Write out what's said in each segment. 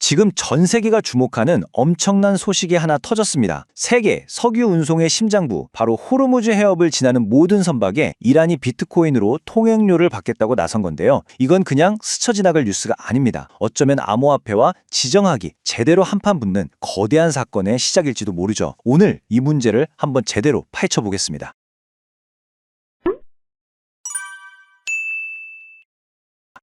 지금 전 세계가 주목하는 엄청난 소식이 하나 터졌습니다. 세계 석유 운송의 심장부, 바로 호르무즈 해협을 지나는 모든 선박에 이란이 비트코인으로 통행료를 받겠다고 나선 건데요. 이건 그냥 스쳐 지나갈 뉴스가 아닙니다. 어쩌면 암호화폐와 지정학이 제대로 한판 붙는 거대한 사건의 시작일지도 모르죠. 오늘 이 문제를 한번 제대로 파헤쳐 보겠습니다.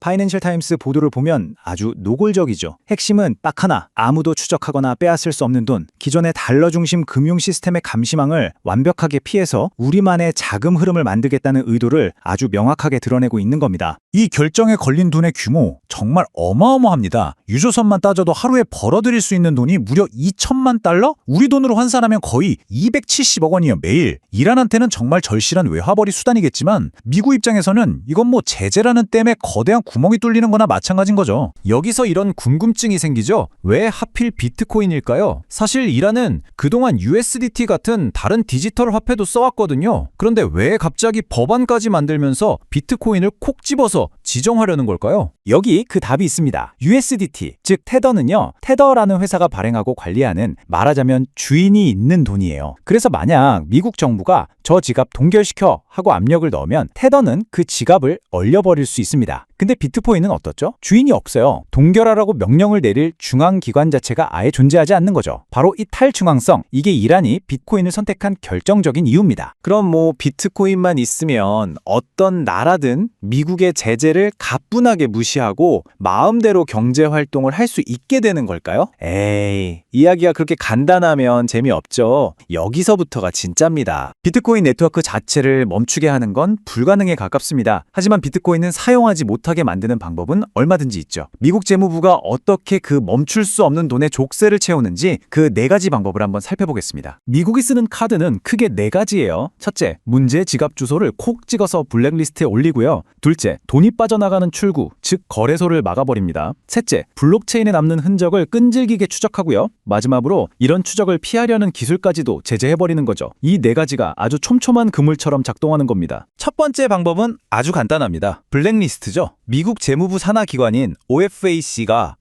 파이낸셜 타임스 보도를 보면 아주 노골적이죠. 핵심은 딱 하나, 아무도 추적하거나 빼앗을 수 없는 돈, 기존의 달러 중심 금융 시스템의 감시망을 완벽하게 피해서 우리만의 자금 흐름을 만들겠다는 의도를 아주 명확하게 드러내고 있는 겁니다. 이 결정에 걸린 돈의 규모 정말 어마어마합니다. 유조선만 따져도 하루에 벌어들일 수 있는 돈이 무려 2천만 달러? 우리 돈으로 환산하면 거의 270억 원이요, 매일. 이란한테는 정말 절실한 외화벌이 수단이겠지만 미국 입장에서는 이건 뭐 제재라는 댐에 거대한 구멍이 뚫리는 거나 마찬가지인 거죠. 여기서 이런 궁금증이 생기죠. 왜 하필 비트코인일까요? 사실 이란은 그동안 USDT 같은 다른 디지털 화폐도 써왔거든요. 그런데 왜 갑자기 법안까지 만들면서 비트코인을 콕 집어서 지정하려는 걸까요? 여기 그 답이 있습니다. USDT, 즉 테더는요, 테더라는 회사가 발행하고 관리하는, 말하자면 주인이 있는 돈이에요. 그래서 만약 미국 정부가 저 지갑 동결시켜 하고 압력을 넣으면 테더는 그 지갑을 얼려버릴 수 있습니다. 근데 비트코인은 어떻죠? 주인이 없어요. 동결하라고 명령을 내릴 중앙기관 자체가 아예 존재하지 않는 거죠. 바로 이 탈중앙성, 이게 이란이 비트코인을 선택한 결정적인 이유입니다. 그럼 뭐 비트코인만 있으면 어떤 나라든 미국의 제재를 가뿐하게 무시하고 마음대로 경제 활동을 할 수 있게 되는 걸까요? 에이, 이야기가 그렇게 간단하면 재미없죠. 여기서부터가 진짜입니다. 비트코인 네트워크 자체를 멈추게 하는 건 불가능에 가깝습니다. 하지만 비트코인은 사용하지 못하게 만드는 방법은 얼마든지 있죠. 미국 재무부가 어떻게 그 멈출 수 없는 돈의 족쇄를 채우는지 그 4가지 방법을 한번 살펴보겠습니다. 미국이 쓰는 카드는 크게 4가지예요. 첫째, 문제의 지갑 주소를 콕 찍어서 블랙리스트에 올리고요. 둘째, 돈이 빠져나가는 출구, 즉 거래소를 막아버립니다. 셋째, 블록체인에 남는 흔적을 끈질기게 추적하고요. 마지막으로 이런 추적을 피하려는 기술까지도 제재해버리는 거죠. 이 4가지가 아주 촘촘한 그물처럼 작동하는 겁니다. 첫 번째 방법은 아주 간단합니다. 블랙리스트죠. 미국 재무부 산하 기관인 OFAC가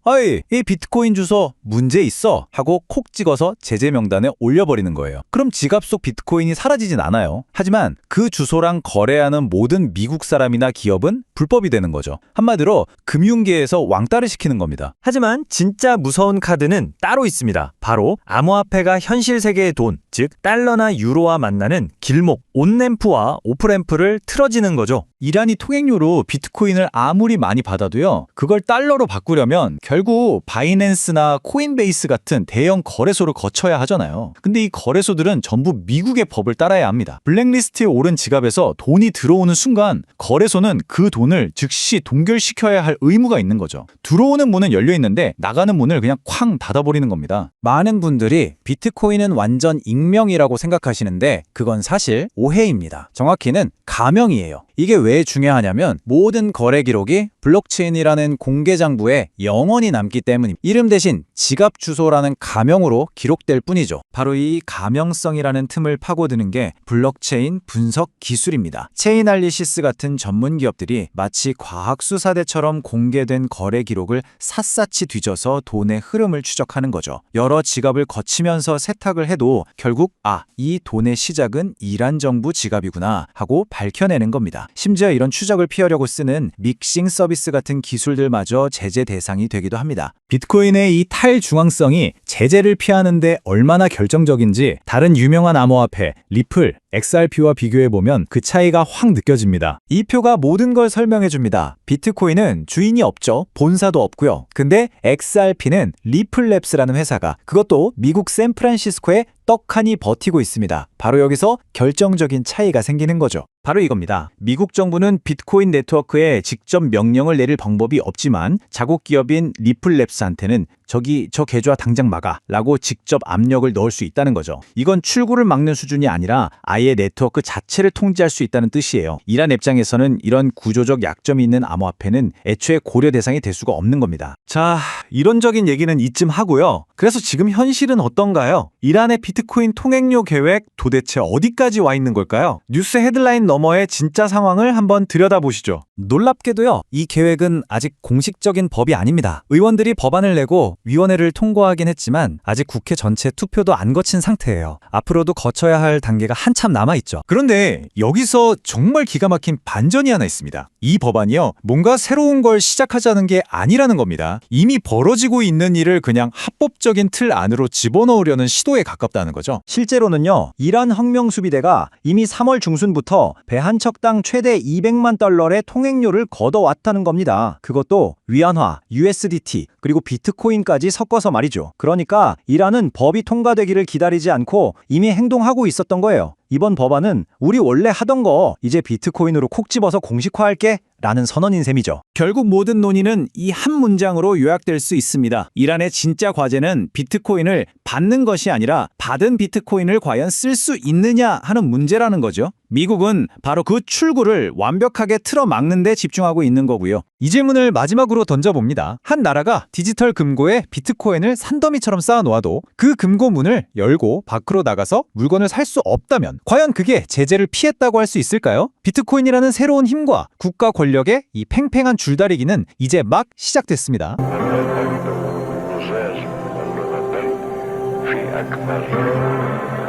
이 비트코인 주소 문제 있어 하고 콕 찍어서 제재 명단에 올려버리는 거예요. 그럼 지갑 속 비트코인이 사라지진 않아요. 하지만 그 주소랑 거래하는 모든 미국 사람이나 기업은 불법이 되는 거죠. 한마디로 금융계에서 왕따를 시키는 겁니다. 하지만 진짜 무서운 카드는 따로 있습니다. 바로 암호화폐가 현실 세계의 돈, 즉 달러나 유로와 만나는 길목, 온램프와 오프램프를 틀어지는 거죠. 이란이 통행료로 비트코인을 아무리 많이 받아도요, 그걸 달러로 바꾸려면 결국 바이낸스나 코인베이스 같은 대형 거래소를 거쳐야 하잖아요. 근데 이 거래소들은 전부 미국의 법을 따라야 합니다. 블랙리스트에 오른 지갑에서 돈이 들어오는 순간 거래소는 그 돈을 즉시 동결시켜야 할 의무가 있는 거죠. 들어오는 문은 열려 있는데 나가는 문을 그냥 쾅 닫아버리는 겁니다. 많은 분들이 비트코인은 완전 익명이라고 생각하시는데 그건 사실 오해입니다. 정확히는 가명이에요. 이게 왜 중요하냐면 모든 거래 기록이 블록체인이라는 공개 장부에 영원히 남기 때문입니다. 이름 대신 지갑 주소라는 가명으로 기록될 뿐이죠. 바로 이 가명성이라는 틈을 파고드는 게 블록체인 분석 기술입니다. 체인알리시스 같은 전문 기업들이 마치 과학수사대처럼 공개된 거래 기록을 샅샅이 뒤져서 돈의 흐름을 추적하는 거죠. 여러 지갑을 거치면서 세탁을 해도 결국 이 돈의 시작은 이란 정부 지갑이구나 하고 밝혀내는 겁니다. 심지어 이런 추적을 피하려고 쓰는 믹싱 서비스 같은 기술들마저 제재 대상이 되기도 합니다. 비트코인의 이 탈중앙성이 제재를 피하는데 얼마나 결정적인지 다른 유명한 암호화폐 리플, XRP와 비교해보면 그 차이가 확 느껴집니다. 이 표가 모든 걸 설명해줍니다. 비트코인은 주인이 없죠. 본사도 없고요. 근데 XRP는 리플랩스라는 회사가, 그것도 미국 샌프란시스코에 떡하니 버티고 있습니다. 바로 여기서 결정적인 차이가 생기는 거죠. 바로 이겁니다. 미국 정부는 비트코인 네트워크에 직접 명령을 내릴 방법이 없지만 자국 기업인 리플랩스한테는 저 계좌 당장 막아 라고 직접 압력을 넣을 수 있다는 거죠. 이건 출구를 막는 수준이 아니라 아예 네트워크 자체를 통제할 수 있다는 뜻이에요. 이란 입장에서는 이런 구조적 약점이 있는 암호화폐는 애초에 고려 대상이 될 수가 없는 겁니다. 자, 이론적인 얘기는 이쯤 하고요. 그래서 지금 현실은 어떤가요? 이란의 비트코인 통행료 계획 도대체 어디까지 와 있는 걸까요? 뉴스 헤드라인 너머의 진짜 상황을 한번 들여다보시죠. 놀랍게도요, 이 계획은 아직 공식적인 법이 아닙니다. 의원들이 법안을 내고 정부도 위원회를 통과하긴 했지만 아직 국회 전체 투표도 안 거친 상태예요. 앞으로도 거쳐야 할 단계가 한참 남아있죠. 그런데 여기서 정말 기가 막힌 반전이 하나 있습니다. 이 법안이요, 뭔가 새로운 걸 시작하자는 게 아니라는 겁니다. 이미 벌어지고 있는 일을 그냥 합법적인 틀 안으로 집어넣으려는 시도에 가깝다는 거죠. 실제로는요, 이란 혁명수비대가 이미 3월 중순부터 배 한 척당 최대 200만 달러의 통행료를 걷어왔다는 겁니다. 그것도 위안화, USDT, 그리고 비트코인까지 섞어서 말이죠. 그러니까 이란은 법이 통과되기를 기다리지 않고 이미 행동하고 있었던 거예요. 이번 법안은 우리 원래 하던 거 이제 비트코인으로 콕 집어서 공식화할게 라는 선언인 셈이죠. 결국 모든 논의는 이 한 문장으로 요약될 수 있습니다. 이란의 진짜 과제는 비트코인을 받는 것이 아니라 받은 비트코인을 과연 쓸 수 있느냐 하는 문제라는 거죠. 미국은 바로 그 출구를 완벽하게 틀어막는 데 집중하고 있는 거고요. 이 질문을 마지막으로 던져봅니다. 한 나라가 디지털 금고에 비트코인을 산더미처럼 쌓아놓아도 그 금고 문을 열고 밖으로 나가서 물건을 살 수 없다면 과연 그게 제재를 피했다고 할 수 있을까요? 비트코인이라는 새로운 힘과 국가 권력의 이 팽팽한 줄다리기는 이제 막 시작됐습니다. في أكمل